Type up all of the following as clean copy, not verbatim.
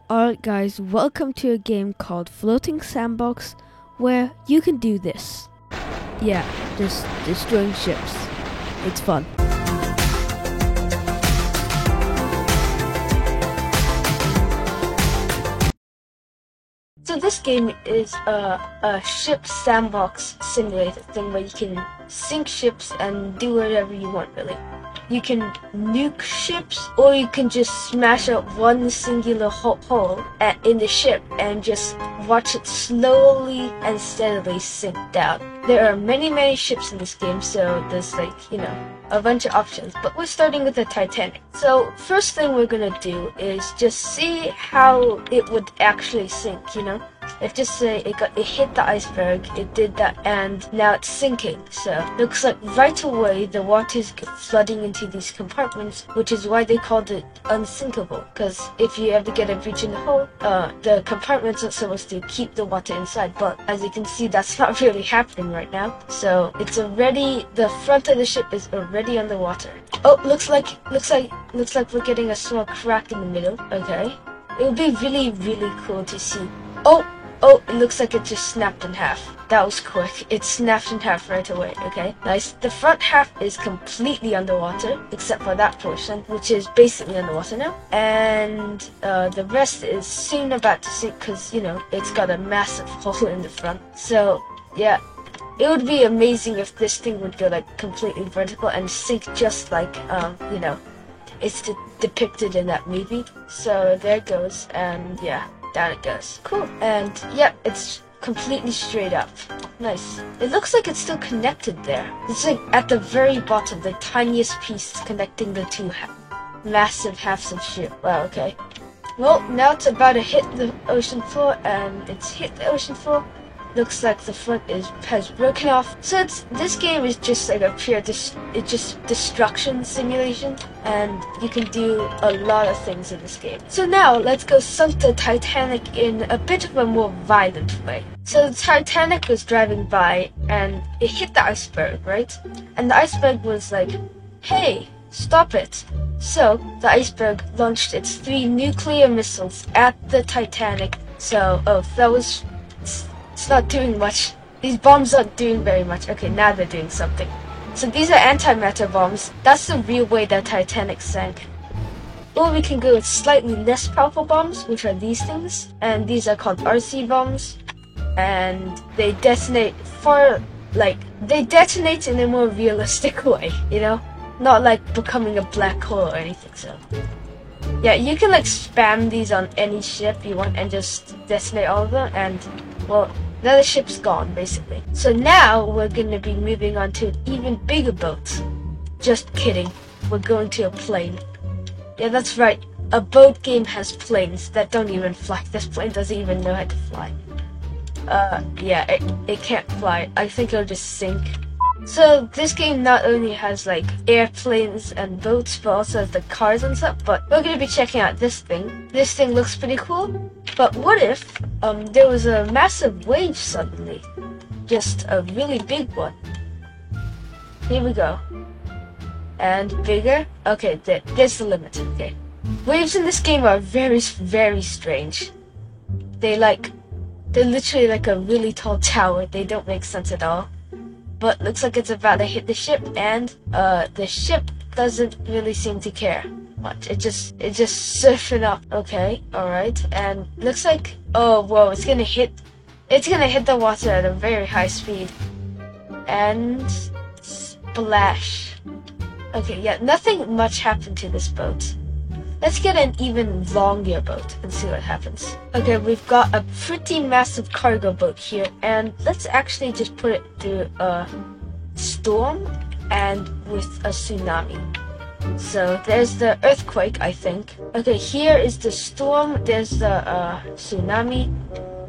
Alright guys, welcome to a game called Floating Sandbox where you can do this. Yeah, just destroying ships. It's fun. So this game is a ship sandbox simulator thing where you can sink ships and do whatever you want really. You can nuke ships, or you can just smash out one singular hole in the ship and just watch it slowly and steadily sink down. There are many ships in this game, so there's a bunch of options, but we're starting with the Titanic. So first thing we're gonna do is just see how it would actually sink, If just say it hit the iceberg, it did that, and now it's sinking. So looks like right away the water is flooding into these compartments, which is why they called it unsinkable. Because if you ever get a breach in the hull, the compartments are supposed to keep the water inside. But as you can see, that's not really happening right now. So it's already, the front of the ship is already underwater. Oh, looks like we're getting a small crack in the middle. Okay, it would be really cool to see. Oh, it looks like it just snapped in half. That was quick. It snapped in half right away, okay? Nice. The front half is completely underwater, except for that portion, which is basically underwater now. And the rest is soon about to sink because, it's got a massive hole in the front. So, yeah. It would be amazing if this thing would go, completely vertical and sink just like, it's depicted in that movie. So, there it goes, and yeah. Down it goes. Cool. And yep, it's completely straight up. Nice. It looks like it's still connected there. It's like at the very bottom, the tiniest piece connecting the two massive halves of ship. Wow, okay. Well, now it's about to hit the ocean floor, and it's hit the ocean floor. Looks like the front has broken off. So this game is just like a pure destruction simulation, and you can do a lot of things in this game. So now let's go sunk the Titanic in a bit of a more violent way. So the Titanic was driving by and it hit the iceberg, right? And the iceberg was like, "Hey, stop it." So the iceberg launched its 3 nuclear missiles at the Titanic. So it's not doing much. These bombs aren't doing very much. Okay, now they're doing something. So these are antimatter bombs. That's the real way the Titanic sank. Or we can go with slightly less powerful bombs, which are these things. And these are called RC bombs. And they detonate they detonate in a more realistic way, Not like becoming a black hole or anything, so. Yeah, you can spam these on any ship you want and just detonate all of them, and well, now the ship's gone, basically. So now we're gonna be moving on to an even bigger boat. Just kidding. We're going to a plane. Yeah, that's right. A boat game has planes that don't even fly. This plane doesn't even know how to fly. Yeah, it can't fly. I think it'll just sink. So this game not only has airplanes and boats, but also has the cars and stuff. But we're gonna be checking out this thing. This thing looks pretty cool. But what if there was a massive wave suddenly? Just a really big one. Here we go. And bigger. Okay, there's the limit. Okay. Waves in this game are very strange. They're literally like a really tall tower. They don't make sense at all. But looks like it's about to hit the ship, and the ship doesn't really seem to care much. It's just surfing up. Okay, alright. And looks like, oh whoa, it's gonna hit the water at a very high speed. And splash. Okay, yeah, nothing much happened to this boat. Let's get an even longer boat and see what happens. Okay, we've got a pretty massive cargo boat here, and let's actually just put it through a storm and with a tsunami. So there's the earthquake, I think. Okay, here is the storm, there's the tsunami,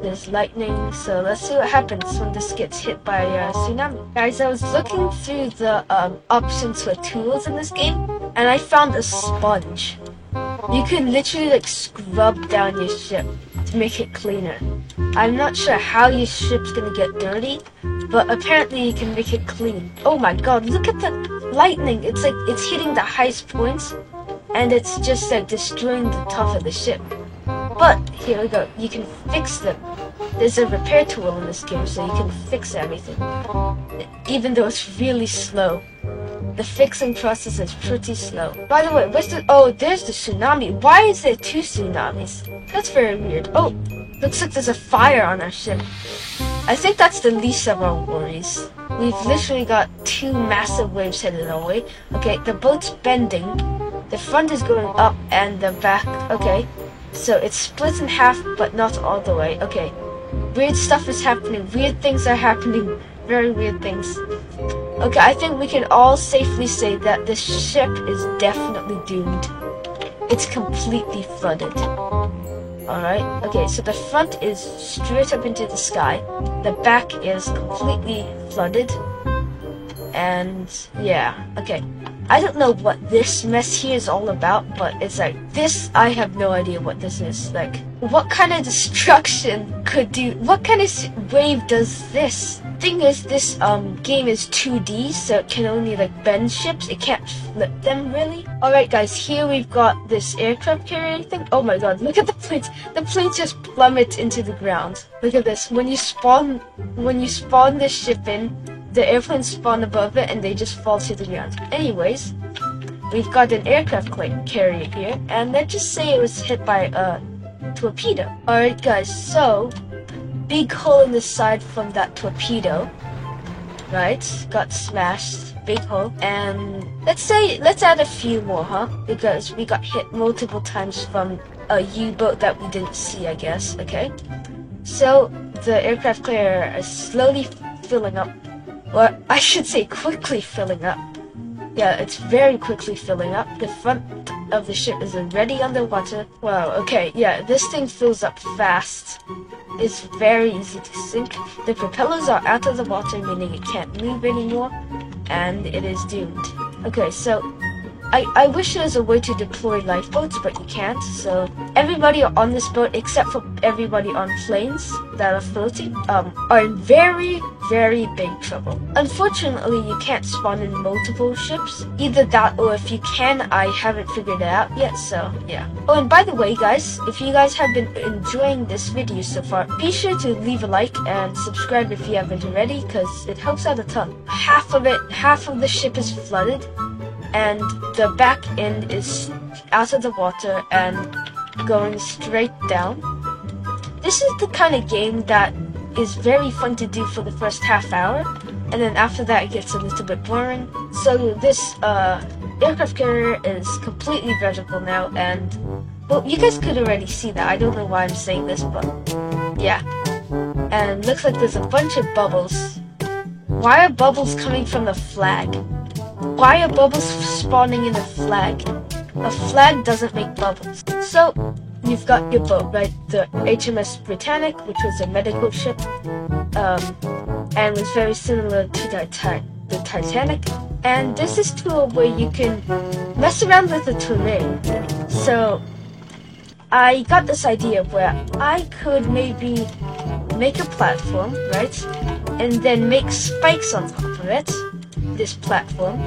there's lightning. So let's see what happens when this gets hit by a tsunami. Guys, I was looking through the options for tools in this game, and I found a sponge. You can literally scrub down your ship to make it cleaner. I'm not sure how your ship's gonna get dirty, but apparently you can make it clean. Oh my god, look at the lightning. It's hitting the highest points, and it's just destroying the top of the ship. But here we go. You can fix them. There's a repair tool in this game, so you can fix everything. Even though it's really slow. The fixing process is pretty slow. By the way, where's the... Oh, there's the tsunami. Why is there 2 tsunamis? That's very weird. Oh, looks like there's a fire on our ship. I think that's the least of our worries. We've literally got 2 massive waves headed our way. Okay, the boat's bending. The front is going up and the back... Okay, so it's split in half, but not all the way. Okay, weird stuff is happening. Weird things are happening. Very weird things. Okay, I think we can all safely say that this ship is definitely doomed. It's completely flooded. Alright, okay, so the front is straight up into the sky. The back is completely flooded. And yeah, okay. I don't know what this mess here is all about, but it's like, this, I have no idea what this is. Like, what kind of destruction could do, what kind of wave does this? Thing is, this game is 2D, so it can only like bend ships. It can't flip them really. Alright guys, here we've got this aircraft carrier thing. Oh my god, look at the planes. The planes just plummet into the ground. Look at this. When you spawn this ship in, the airplanes spawn above it and they just fall to the ground. Anyways, we've got an aircraft carrier here, and let's just say it was hit by a torpedo. Alright guys, so big hole in the side from that torpedo, right? Got smashed, big hole, and let's add a few more, huh? Because we got hit multiple times from a U-boat that we didn't see, I guess. Okay, so the aircraft carrier is slowly filling up, or I should say quickly filling up. Yeah, it's very quickly filling up. The front of the ship is already underwater. Wow, okay, yeah, this thing fills up fast. It's very easy to sink. The propellers are out of the water, meaning it can't move anymore, and it is doomed. Okay, so I wish there was a way to deploy lifeboats, but you can't. So everybody on this boat, except for everybody on planes that are floating, are in very, very big trouble. Unfortunately, you can't spawn in multiple ships. Either that, or if you can, I haven't figured it out yet, so yeah. Oh, and by the way, guys, if you guys have been enjoying this video so far, be sure to leave a like and subscribe if you haven't already, because it helps out a ton. Half of the ship is flooded, and the back end is out of the water and going straight down. This is the kind of game that is very fun to do for the first half hour, and then after that it gets a little bit boring. So this aircraft carrier is completely vertical now, and well, you guys could already see that. I don't know why I'm saying this, but yeah. And looks like there's a bunch of bubbles. Why are bubbles coming from the flag? Why are bubbles spawning in a flag? A flag doesn't make bubbles. So, you've got your boat, right? The HMS Britannic, which was a medical ship, and was very similar to the Titanic. And there's this tool where you can mess around with the terrain. So, I got this idea where I could maybe make a platform, right? And then make spikes on top of it. This platform,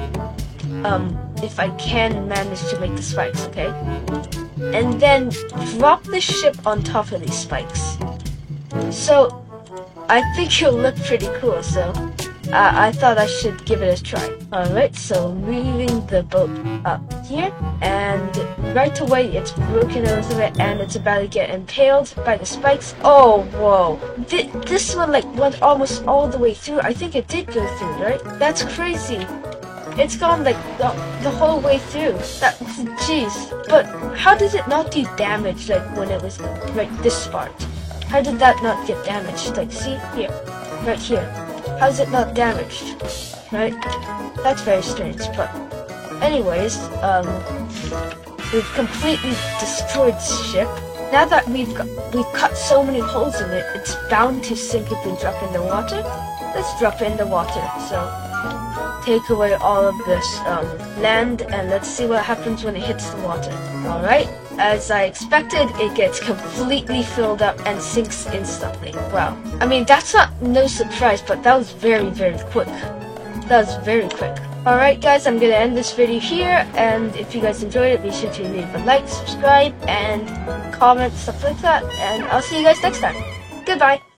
if I can manage to make the spikes, okay? And then drop the ship on top of these spikes. So, I think it'll look pretty cool, so I thought I should give it a try. Alright, so moving the boat up here, and right away it's broken a little bit and it's about to get impaled by the spikes. Oh, whoa. This one like went almost all the way through. I think it did go through, right? That's crazy. It's gone like the whole way through. Jeez. But how did it not do damage like when it was like this part? How did that not get damaged? Like, see? Here. Right here. How's it not damaged? Right? That's very strange, but anyways, we've completely destroyed the ship. Now that we've cut so many holes in it, it's bound to sink if we drop in the water. Let's drop in the water. So take away all of this land, and let's see what happens when it hits the water. Alright, as I expected, it gets completely filled up and sinks instantly. Wow. I mean, that's no surprise, but that was very, very quick. That was very quick. Alright guys, I'm gonna end this video here, and if you guys enjoyed it, be sure to leave a like, subscribe, and comment, stuff like that, and I'll see you guys next time. Goodbye!